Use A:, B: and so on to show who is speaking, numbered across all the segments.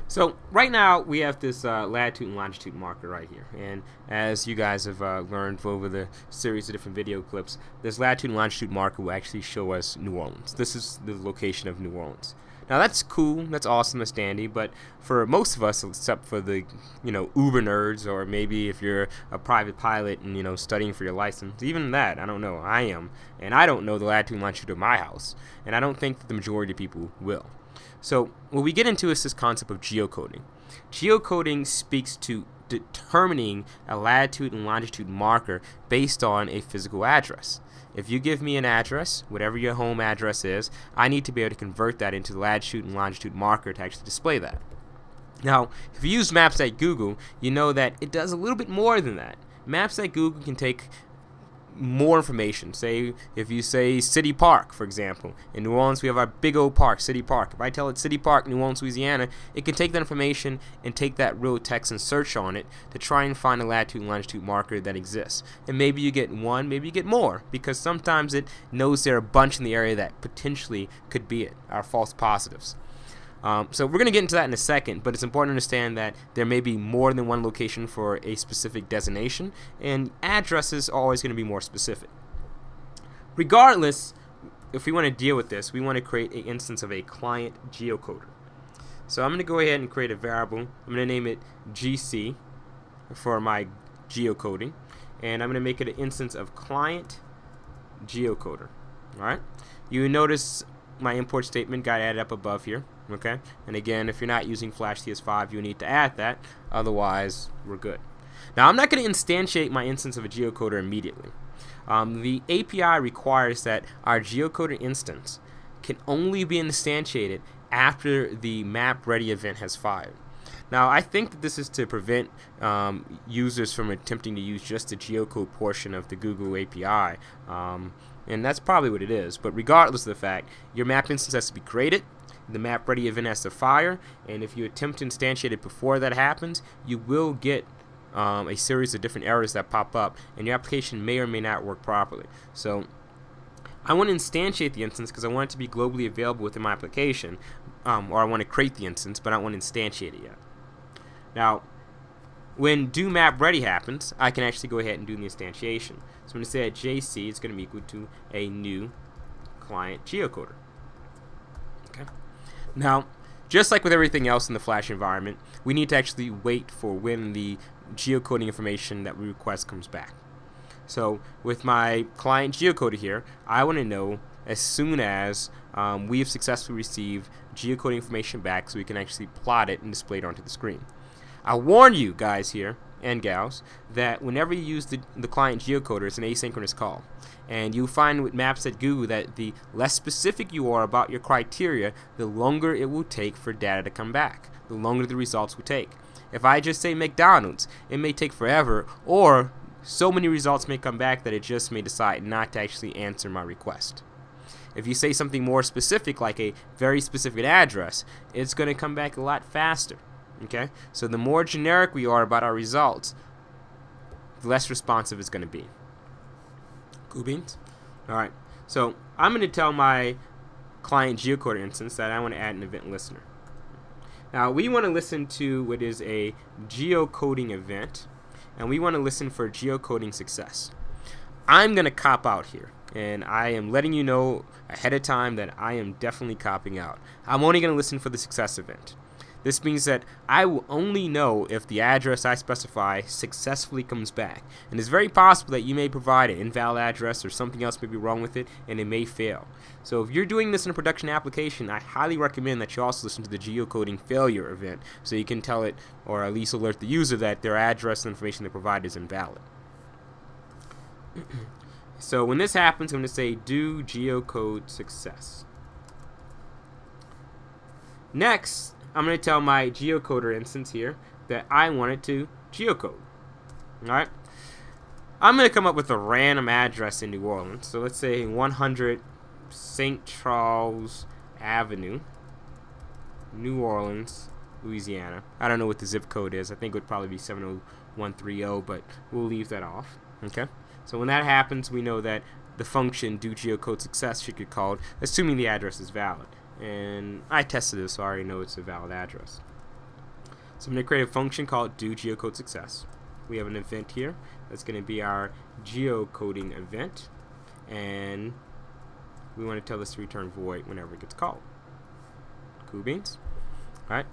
A: So right now we have this latitude and longitude marker right here, and as you guys have learned over the series of different video clips, this latitude and longitude marker will actually show us New Orleans. This is the location of New Orleans. Now that's cool, that's awesome, that's dandy, but for most of us, except for the uber nerds, or maybe if you're a private pilot and studying for your license, even that, I don't know, I am, and I don't know the latitude and longitude of my house, and I don't think that the majority of people will. So what we get into is this concept of geocoding. Geocoding speaks to determining a latitude and longitude marker based on a physical address. If you give me an address, whatever your home address is, I need to be able to convert that into the latitude and longitude marker to actually display that. Now, if you use Maps at Google, you know that it does a little bit more than that. Maps at Google can take more information. Say if you say City Park, for example, in New Orleans we have our big old park, City Park. If I tell it City Park, New Orleans, Louisiana, it can take that information and take that real text and search on it to try and find a latitude and longitude marker that exists. And maybe you get one, maybe you get more, because sometimes it knows there are a bunch in the area that potentially could be it, are false positives. So we're going to get into that in a second, but it's important to understand that there may be more than one location for a specific designation, and addresses are always going to be more specific. Regardless, if we want to deal with this, we want to create an instance of a client geocoder. So I'm going to go ahead and create a variable. I'm going to name it GC for my geocoding, and I'm going to make it an instance of client geocoder. Alright, you notice my import statement got added up above here. Okay, and again, if you're not using Flash CS5, you need to add that, otherwise we're good. Now I'm not going to instantiate my instance of a geocoder immediately. The API requires that our geocoder instance can only be instantiated after the map ready event has fired. Now I think that this is to prevent users from attempting to use just the geocode portion of the Google API, and that's probably what it is. But regardless of the fact, your map instance has to be created, the map ready event has to fire, and if you attempt to instantiate it before that happens, you will get a series of different errors that pop up, and your application may or may not work properly. So I want to instantiate the instance because I want it to be globally available within my application, or I want to create the instance, but I don't want to instantiate it yet. Now, when do map ready happens, I can actually go ahead and do the instantiation. So I'm going to say that JC is going to be equal to a new client geocoder. Okay. Now, just like with everything else in the Flash environment, we need to actually wait for when the geocoding information that we request comes back. So with my client geocoder here, I want to know as soon as we have successfully received geocoding information back so we can actually plot it and display it onto the screen. I warn you guys here, and gals, that whenever you use the client geocoder, it's an asynchronous call. And you'll find with Maps at Google that the less specific you are about your criteria, the longer it will take for data to come back, the longer the results will take. If I just say McDonald's, it may take forever, or so many results may come back that it just may decide not to actually answer my request. If you say something more specific, like a very specific address, it's going to come back a lot faster. Okay, so the more generic we are about our results, the less responsive it's going to be. Cool beans? Alright, so I'm going to tell my client geocoder instance that I want to add an event listener. Now we want to listen to what is a geocoding event, and we want to listen for geocoding success. I'm going to cop out here, and I am letting you know ahead of time that I am definitely copping out. I'm only going to listen for the success event. This means that I will only know if the address I specify successfully comes back. And it's very possible that you may provide an invalid address or something else may be wrong with it and it may fail. So if you're doing this in a production application, I highly recommend that you also listen to the geocoding failure event so you can tell it, or at least alert the user, that their address and information they provide is invalid. So when this happens, I'm going to say do geocode success. Next, I'm going to tell my geocoder instance here that I want it to geocode. Alright? I'm going to come up with a random address in New Orleans. So let's say 100 St. Charles Avenue, New Orleans, Louisiana. I don't know what the zip code is. I think it would probably be 70130, but we'll leave that off. Okay? So when that happens, we know that the function do geocode success should get called, assuming the address is valid. And I tested this, so I already know it's a valid address. So I'm going to create a function called do geocode success. We have an event here that's going to be our geocoding event, and we want to tell this to return void whenever it gets called. Cool beans. Alright,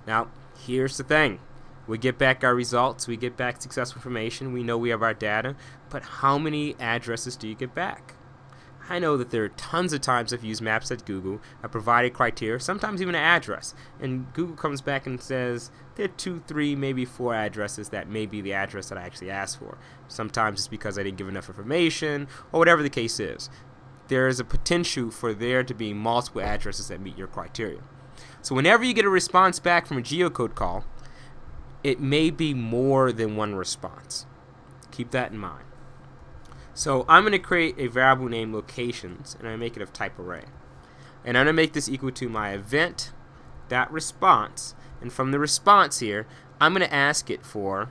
A: now here's the thing. We get back our results, we get back successful information, we know we have our data, but how many addresses do you get back? I know that there are tons of times I've used maps at Google, I provided criteria, sometimes even an address, and Google comes back and says there are 2, 3, maybe 4 addresses that may be the address that I actually asked for. Sometimes it's because I didn't give enough information, or whatever the case is. There is a potential for there to be multiple addresses that meet your criteria. So whenever you get a response back from a geocode call, it may be more than one response. Keep that in mind. So I'm going to create a variable named locations, and I make it of type array. And I'm going to make this equal to my event.response, and from the response here, I'm going to ask it for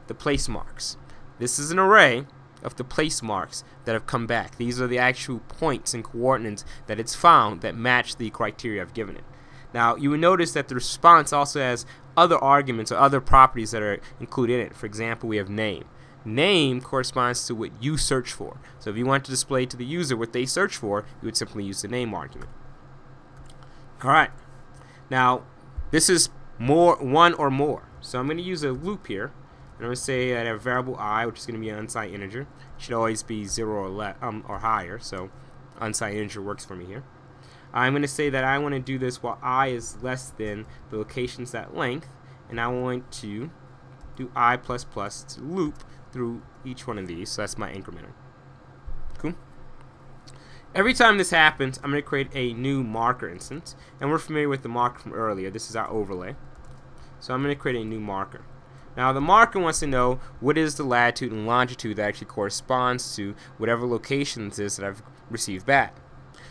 A: the place marks. This is an array of the place marks that have come back. These are the actual points and coordinates that it's found that match the criteria I've given it. Now you will notice that the response also has other arguments or other properties that are included in it. For example, we have name. Name corresponds to what you search for. So if you want to display to the user what they search for, you would simply use the name argument. Alright, now this is one or more. So I'm going to use a loop here. And I'm going to say that I have a variable I, which is going to be an unsigned integer. It should always be 0 or higher, so unsigned integer works for me here. I'm going to say that I want to do this while I is less than the locations at length, and I want to do I++ to loop through each one of these, so that's my incrementer. Cool? Every time this happens, I'm going to create a new marker instance, and we're familiar with the marker from earlier. This is our overlay. So I'm going to create a new marker. Now the marker wants to know what is the latitude and longitude that actually corresponds to whatever location this is that I've received back.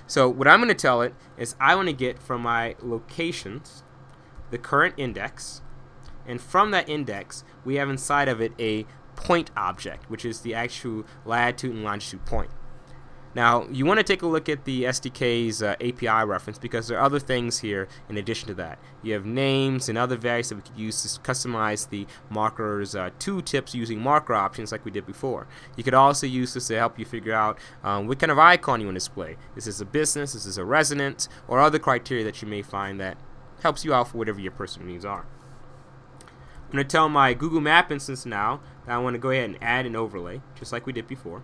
A: So what I'm going to tell it is I want to get from my locations the current index, and from that index we have inside of it a point object, which is the actual latitude and longitude point. Now you want to take a look at the SDK's API reference, because there are other things here in addition to that. You have names and other values that we could use to customize the markers tooltips using marker options like we did before. You could also use this to help you figure out what kind of icon you want to display. Is this a business, is this a residence, or other criteria that you may find that helps you out for whatever your personal needs are. I'm going to tell my Google Map instance now that I want to go ahead and add an overlay, just like we did before.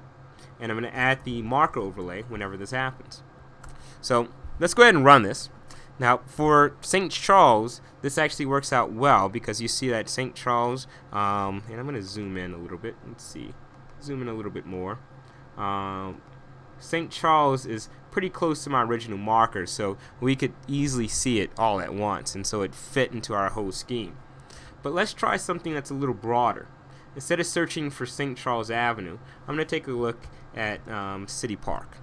A: And I'm going to add the marker overlay whenever this happens. So let's go ahead and run this. Now for St. Charles, this actually works out well, because you see that St. Charles, and I'm going to zoom in a little bit. Let's see, zoom in a little bit more. St. Charles is pretty close to my original marker, so we could easily see it all at once, and so it fit into our whole scheme. But let's try something that's a little broader. Instead of searching for St. Charles Avenue, I'm going to take a look at City Park.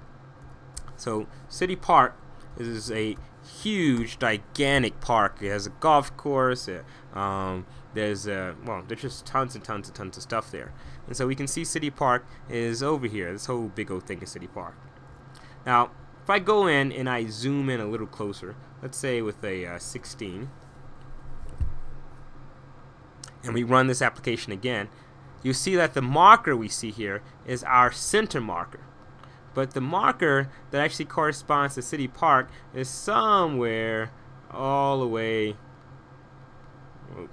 A: So City Park is a huge, gigantic park. It has a golf course. There's just tons of stuff there. And so we can see City Park is over here. This whole big old thing is City Park. Now, if I go in and I zoom in a little closer, let's say with a 16, and we run this application again, you see that the marker we see here is our center marker. But the marker that actually corresponds to City Park is somewhere all the way. Oh,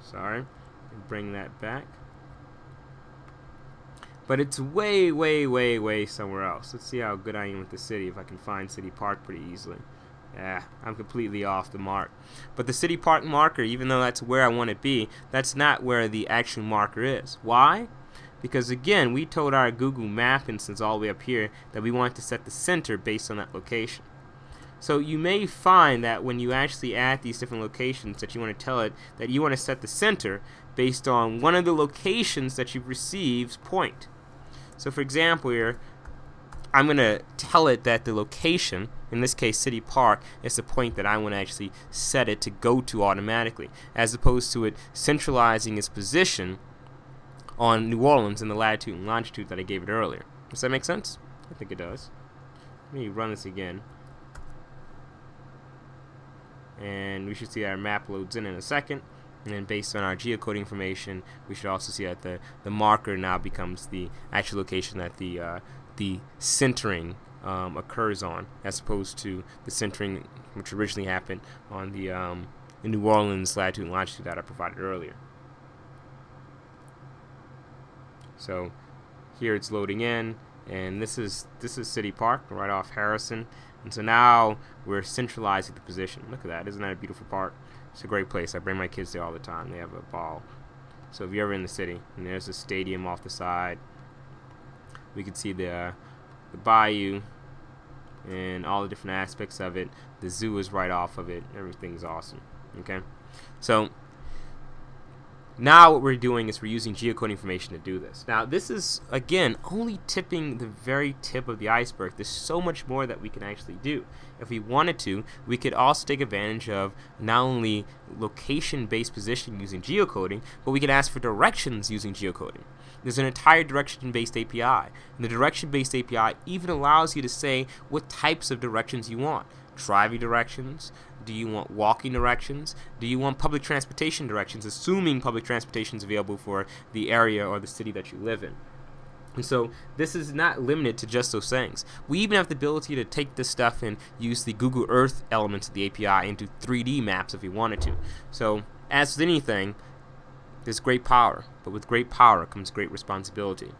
A: sorry, bring that back. But it's way somewhere else. Let's see how good I am with the city, if I can find City Park pretty easily. Yeah, I'm completely off the mark. But the City Park marker, even though that's where I want to be, that's not where the actual marker is. Why? Because again, we told our Google Map instance all the way up here that we want to set the center based on that location. So you may find that when you actually add these different locations that you want to tell it that you want to set the center based on one of the locations that you've received point. So for example here, I'm going to tell it that the location, in this case City Park, is the point that I want to actually set it to go to automatically, as opposed to it centralizing its position on New Orleans in the latitude and longitude that I gave it earlier. Does that make sense? I think it does. Let me run this again. and we should see our map loads in a second. And based on our geocoding information, we should also see that the marker now becomes the actual location that the centering occurs on, as opposed to the centering which originally happened on the New Orleans latitude and longitude that I provided earlier. So here it's loading in, and this is City Park right off Harrison, and so now we're centralizing the position. Look at that! Isn't that a beautiful park? It's a great place. I bring my kids there all the time. They have a ball. So if you're ever in the city, and there's a stadium off the side, we can see the bayou and all the different aspects of it. The zoo is right off of it. Everything's awesome. Okay, so now what we're doing is we're using geocoding information to do this. Now this is, again, only tipping the very tip of the iceberg. There's so much more that we can actually do. If we wanted to, we could also take advantage of not only location-based positioning using geocoding, but we can ask for directions using geocoding. There's an entire direction-based API, and the direction-based API even allows you to say what types of directions you want. Driving directions? Do you want walking directions? Do you want public transportation directions, assuming public transportation is available for the area or the city that you live in? And so this is not limited to just those things. We even have the ability to take this stuff and use the Google Earth elements of the API into 3D maps if we wanted to. So as with anything, there's great power, but with great power comes great responsibility.